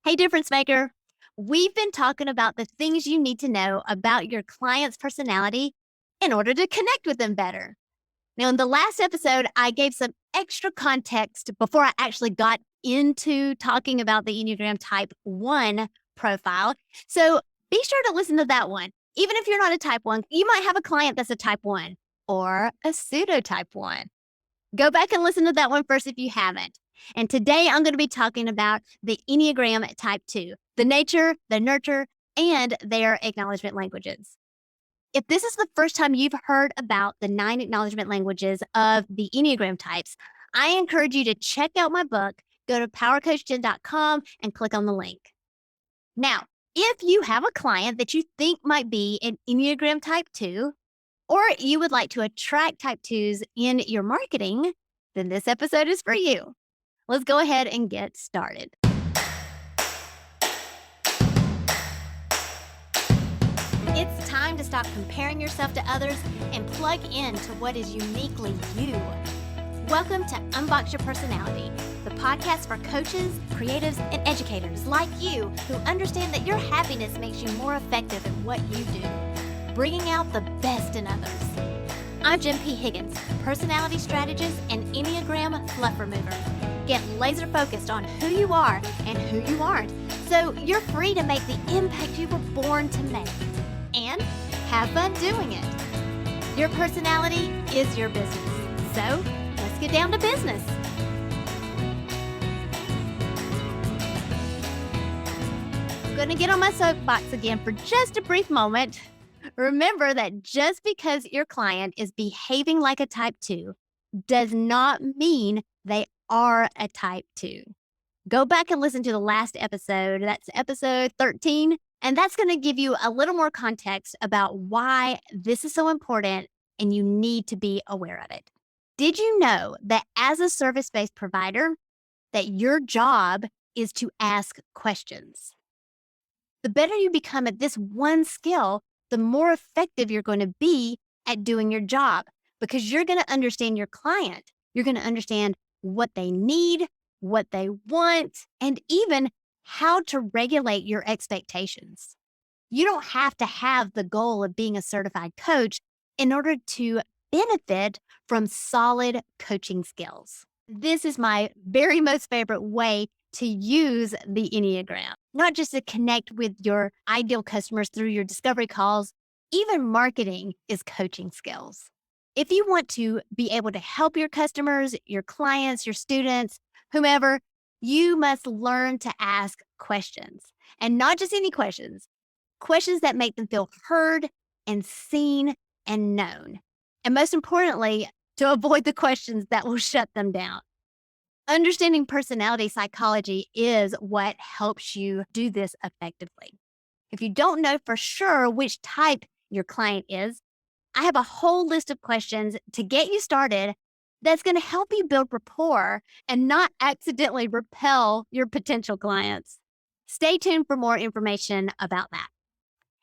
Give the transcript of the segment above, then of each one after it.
Hey, difference maker. We've been talking about the things you need to know about your client's personality in order to connect with them better. Now, in the last episode, I gave some extra context before I actually got into talking about the Enneagram Type 1 profile. So be sure to listen to that one. Even if you're not a Type 1, you might have a client that's a Type 1 or a Pseudo Type 1. Go back and listen to that one first if you haven't. And today I'm going to be talking about the Enneagram Type 2, the nature, the nurture, and their acknowledgement languages. If this is the first time you've heard about the 9 acknowledgement languages of the Enneagram types, I encourage you to check out my book, go to powercoachjen.com and click on the link. Now, if you have a client that you think might be an Enneagram Type 2, or you would like to attract Type 2s in your marketing, then this episode is for you. Let's go ahead and get started. It's time to stop comparing yourself to others and plug into what is uniquely you. Welcome to Unbox Your Personality, the podcast for coaches, creatives, and educators like you who understand that your happiness makes you more effective at what you do, bringing out the best in others. I'm Jen P. Higgins, personality strategist and Enneagram fluff remover. Get laser focused on who you are and who you aren't, so you're free to make the impact you were born to make. And have fun doing it. Your personality is your business. So let's get down to business. I'm going to get on my soapbox again for just a brief moment. Remember that just because your client is behaving like a Type 2 does not mean they are a Type 2. Go back and listen to the last episode. That's episode 13. And that's going to give you a little more context about why this is so important and you need to be aware of it. Did you know that as a service-based provider, that your job is to ask questions? The better you become at this one skill, the more effective you're going to be at doing your job because you're going to understand your client. You're going to understand what they need, what they want, and even how to regulate your expectations. You don't have to have the goal of being a certified coach in order to benefit from solid coaching skills. This is my very most favorite way to use the Enneagram, not just to connect with your ideal customers through your discovery calls. Even marketing is coaching skills. If you want to be able to help your customers, your clients, your students, whomever, you must learn to ask questions, and not just any questions that make them feel heard and seen and known. And most importantly, to avoid the questions that will shut them down. Understanding personality psychology is what helps you do this effectively. If you don't know for sure which type your client is, I have a whole list of questions to get you started that's going to help you build rapport and not accidentally repel your potential clients. Stay tuned for more information about that.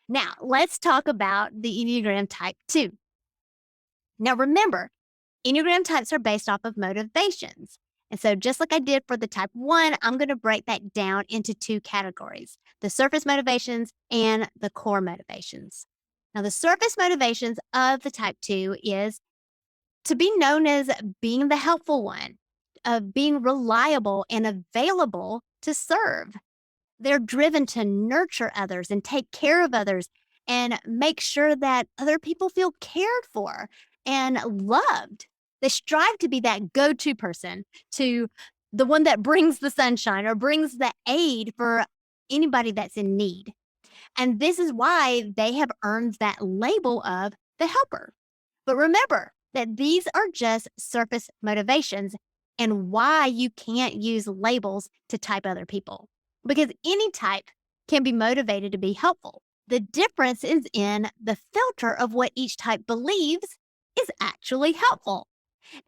Now, let's talk about the Enneagram Type 2. Now, remember, Enneagram types are based off of motivations. And so just like I did for the Type 1, I'm going to break that down into 2 categories, the surface motivations and the core motivations. Now, the surface motivations of the Type 2 is to be known as being the helpful one, of being reliable and available to serve. They're driven to nurture others and take care of others and make sure that other people feel cared for and loved. They strive to be that go-to person, to the one that brings the sunshine or brings the aid for anybody that's in need. And this is why they have earned that label of the helper. But remember that these are just surface motivations and why you can't use labels to type other people. Because any type can be motivated to be helpful. The difference is in the filter of what each type believes is actually helpful.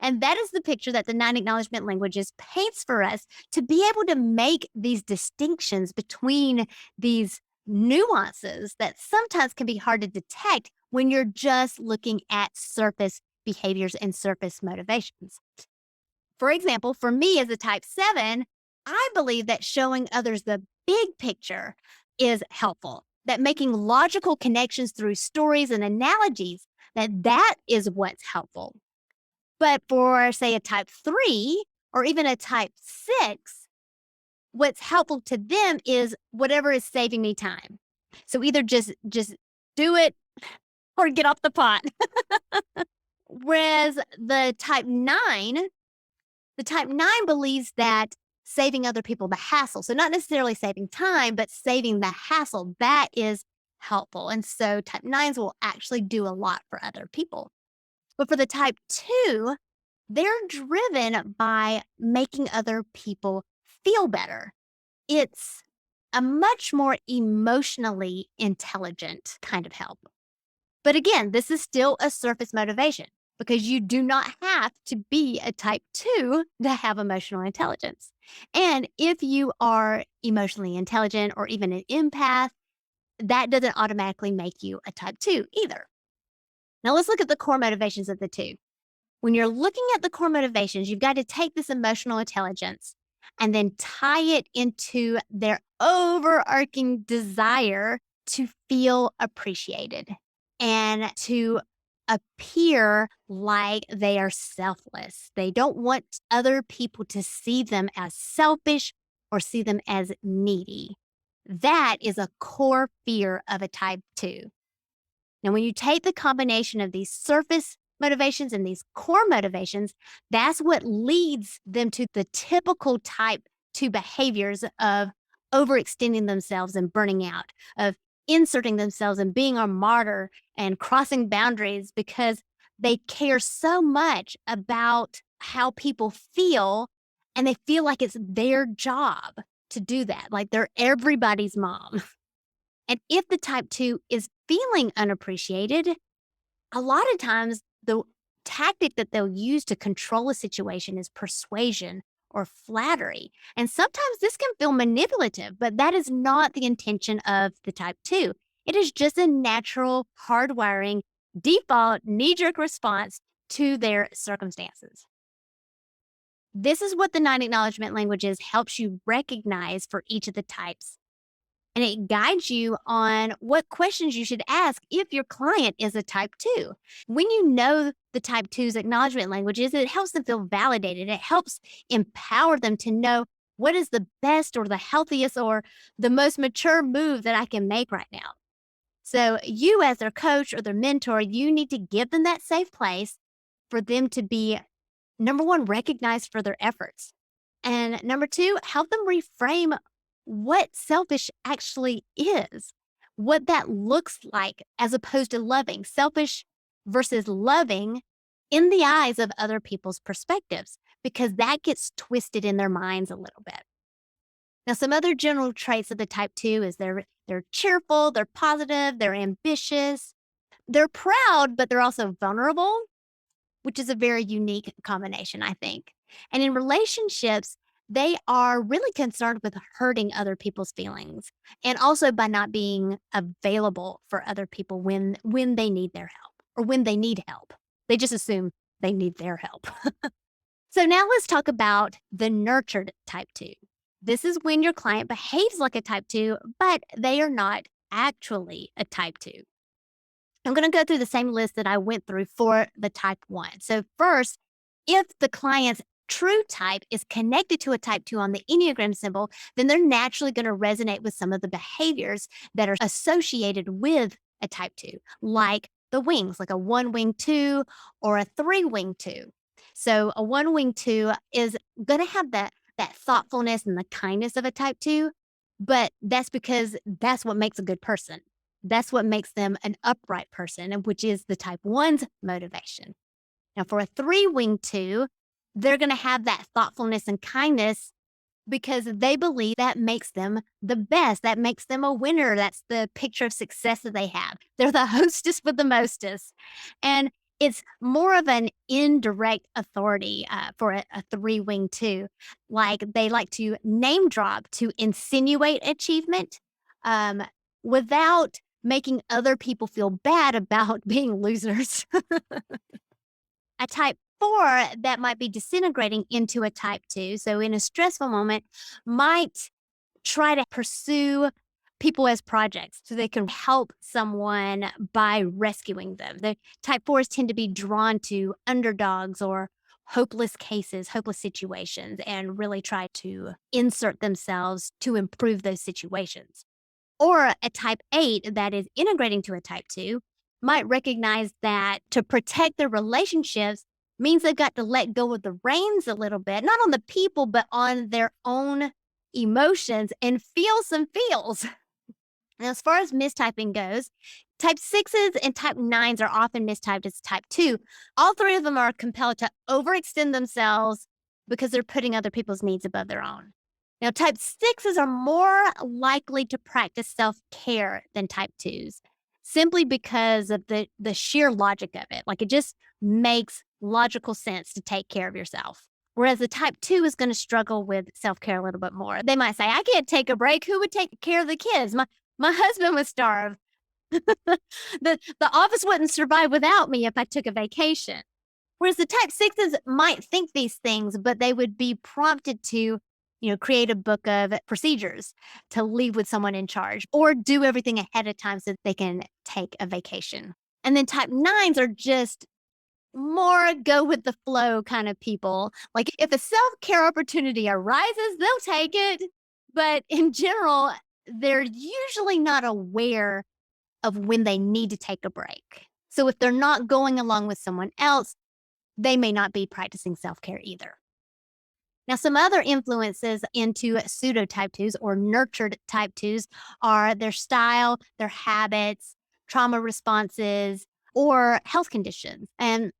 And that is the picture that the 9 acknowledgement languages paints for us to be able to make these distinctions between these nuances that sometimes can be hard to detect when you're just looking at surface behaviors and surface motivations. For example, for me as a Type 7, I believe that showing others the big picture is helpful, that making logical connections through stories and analogies, that is what's helpful. But for, say, a type 3 or even a type 6, what's helpful to them is whatever is saving me time. So either just do it or get off the pot. Whereas the type 9 believes that saving other people the hassle, so not necessarily saving time, but saving the hassle, that is helpful. And so type 9s will actually do a lot for other people. But for the type 2, they're driven by making other people feel better. It's a much more emotionally intelligent kind of help. But again, this is still a surface motivation because you do not have to be a type 2 to have emotional intelligence. And if you are emotionally intelligent or even an empath, that doesn't automatically make you a type 2 either. Now let's look at the core motivations of the two. When you're looking at the core motivations, you've got to take this emotional intelligence and then tie it into their overarching desire to feel appreciated and to appear like they are selfless. They don't want other people to see them as selfish or see them as needy. That is a core fear of a type 2. Now, when you take the combination of these surface motivations and these core motivations, that's what leads them to the typical type 2 behaviors of overextending themselves and burning out, of inserting themselves and being a martyr and crossing boundaries because they care so much about how people feel and they feel like it's their job to do that, like they're everybody's mom. And if the type 2 is feeling unappreciated, a lot of times the tactic that they'll use to control a situation is persuasion or flattery. And sometimes this can feel manipulative, but that is not the intention of the type 2. It is just a natural hardwiring, default, knee jerk response to their circumstances. This is what the 9 Acknowledgement Languages helps you recognize for each of the types, and it guides you on what questions you should ask if your client is a type 2. When you know the type 2's acknowledgement languages, it helps them feel validated. It helps empower them to know what is the best or the healthiest or the most mature move that I can make right now. So, you as their coach or their mentor, you need to give them that safe place for them to be, number one, recognized for their efforts. And number two, help them reframe what selfish actually is, what that looks like as opposed to loving. Selfish versus loving in the eyes of other people's perspectives, because that gets twisted in their minds a little bit. Now, some other general traits of the type 2 is they're cheerful, they're positive, they're ambitious, they're proud, but they're also vulnerable, which is a very unique combination, I think. And in relationships, they are really concerned with hurting other people's feelings and also by not being available for other people when they need their help or when they need help. They just assume they need their help. So now let's talk about the nurtured type 2. This is when your client behaves like a type 2, but they are not actually a type 2. I'm going to go through the same list that I went through for the type 1. So, first, if the client's true type is connected to a type 2 on the Enneagram symbol, then they're naturally going to resonate with some of the behaviors that are associated with a type 2, like the wings, like a 1-wing 2 or a 3-wing 2. So, a 1-wing 2 is going to have that thoughtfulness and the kindness of a type 2, but that's because that's what makes a good person. That's what makes them an upright person, and which is the type 1's motivation. Now, for a 3-wing 2, they're going to have that thoughtfulness and kindness because they believe that makes them the best. That makes them a winner. That's the picture of success that they have. They're the hostess with the mostest. And it's more of an indirect authority for a 3-wing 2. Like they like to name drop to insinuate achievement without making other people feel bad about being losers. A type 4 that might be disintegrating into a type 2, so in a stressful moment, might try to pursue people as projects so they can help someone by rescuing them. The type 4s tend to be drawn to underdogs or hopeless cases, hopeless situations, and really try to insert themselves to improve those situations. Or a type 8 that is integrating to a type 2 might recognize that to protect their relationships means they've got to let go of the reins a little bit, not on the people, but on their own emotions and feel some feels. Now, as far as mistyping goes, type 6s and type 9s are often mistyped as type 2. All three of them are compelled to overextend themselves because they're putting other people's needs above their own. Now, type 6s are more likely to practice self-care than type 2s, simply because of the sheer logic of it. Like, it just makes logical sense to take care of yourself. Whereas the type 2 is going to struggle with self-care a little bit more. They might say, I can't take a break. Who would take care of the kids? My husband would starve. The office wouldn't survive without me if I took a vacation. Whereas the type 6s might think these things, but they would be prompted to, create a book of procedures to leave with someone in charge or do everything ahead of time so that they can take a vacation. And then type 9s are just more go with the flow kind of people. Like, if a self-care opportunity arises, they'll take it. But in general, they're usually not aware of when they need to take a break. So if they're not going along with someone else, they may not be practicing self-care either. Now, some other influences into pseudo type 2s or nurtured type 2s are their style, their habits, trauma responses, or health conditions. And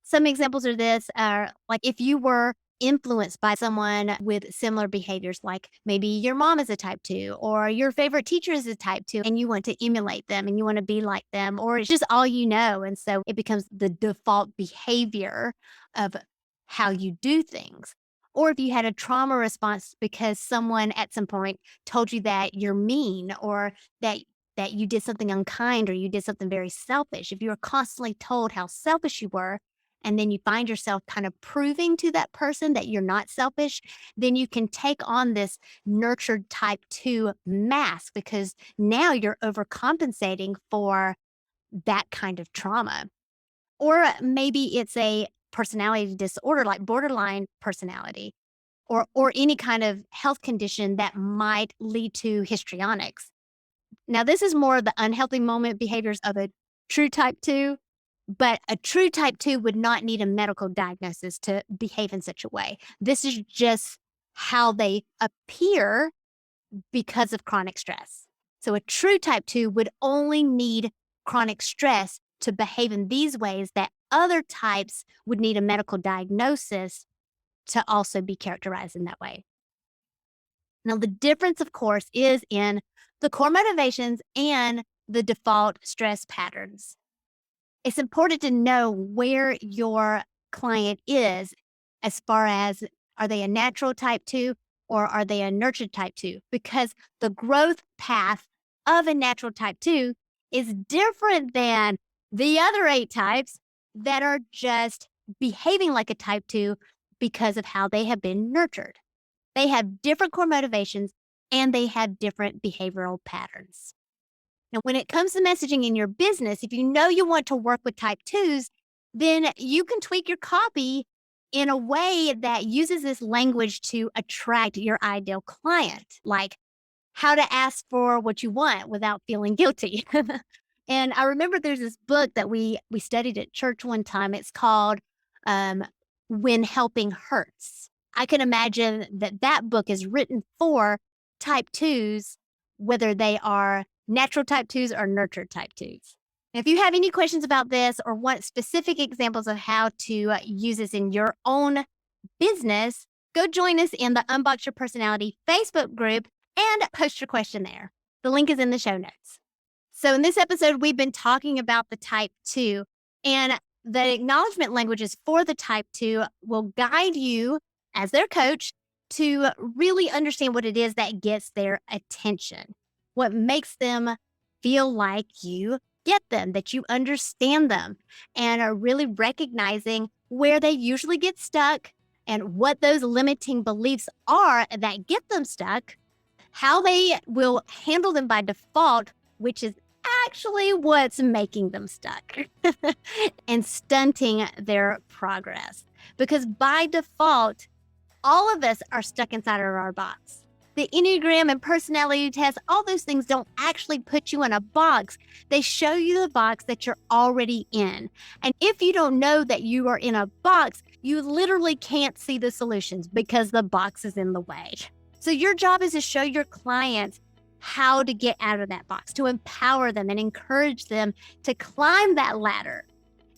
some examples of this are like if you were influenced by someone with similar behaviors, like maybe your mom is a type 2 or your favorite teacher is a type 2 and you want to emulate them and you want to be like them, or it's just all you know. And so it becomes the default behavior of how you do things. Or if you had a trauma response because someone at some point told you that you're mean or that you did something unkind or you did something very selfish. If you were constantly told how selfish you were, and then you find yourself kind of proving to that person that you're not selfish, then you can take on this nurtured type 2 mask because now you're overcompensating for that kind of trauma. Or maybe it's a personality disorder like borderline personality or any kind of health condition that might lead to histrionics. Now, this is more of the unhealthy moment behaviors of a true type 2. But a true type 2 would not need a medical diagnosis to behave in such a way. This is just how they appear because of chronic stress. So a true type 2 would only need chronic stress to behave in these ways that other types would need a medical diagnosis to also be characterized in that way. Now, the difference, of course, is in the core motivations and the default stress patterns. It's important to know where your client is as far as are they a natural type 2 or are they a nurtured type 2? Because the growth path of a natural type 2 is different than the other 8 types that are just behaving like a type 2 because of how they have been nurtured. They have different core motivations and they have different behavioral patterns. Now, when it comes to messaging in your business, if you know you want to work with type 2s, then you can tweak your copy in a way that uses this language to attract your ideal client, like how to ask for what you want without feeling guilty. And I remember there's this book that we studied at church one time. It's called When Helping Hurts. I can imagine that book is written for type 2s, whether they are natural type 2s or nurtured type 2s. If you have any questions about this or want specific examples of how to use this in your own business, go join us in the Unbox Your Personality Facebook group and post your question there. The link is in the show notes. So in this episode, we've been talking about the type 2, and the acknowledgement languages for the type 2 will guide you as their coach to really understand what it is that gets their attention, what makes them feel like you get them, that you understand them, and are really recognizing where they usually get stuck and what those limiting beliefs are that get them stuck, how they will handle them by default, which is actually what's making them stuck and stunting their progress. Because by default, all of us are stuck inside of our box. The Enneagram and personality tests, all those things don't actually put you in a box. They show you the box that you're already in. And if you don't know that you are in a box, you literally can't see the solutions because the box is in the way. So your job is to show your clients how to get out of that box, to empower them and encourage them to climb that ladder,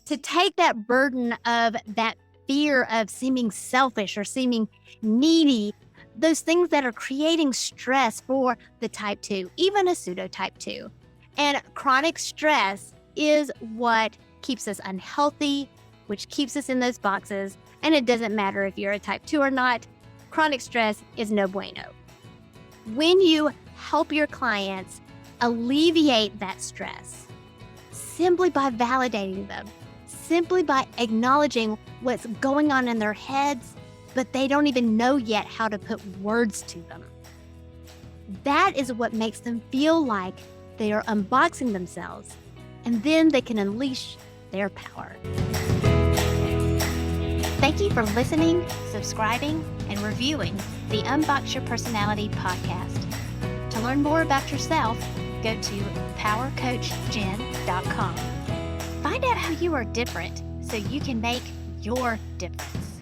to take that burden of that fear of seeming selfish or seeming needy, those things that are creating stress for the type 2, even a pseudo type 2. And chronic stress is what keeps us unhealthy, which keeps us in those boxes. And it doesn't matter if you're a type 2 or not, chronic stress is no bueno. When you help your clients alleviate that stress, simply by validating them, simply by acknowledging what's going on in their heads, but they don't even know yet how to put words to them. That is what makes them feel like they are unboxing themselves, and then they can unleash their power. Thank you for listening, subscribing, and reviewing the Unbox Your Personality podcast. To learn more about yourself, go to powercoachjen.com. Find out how you are different so you can make your difference.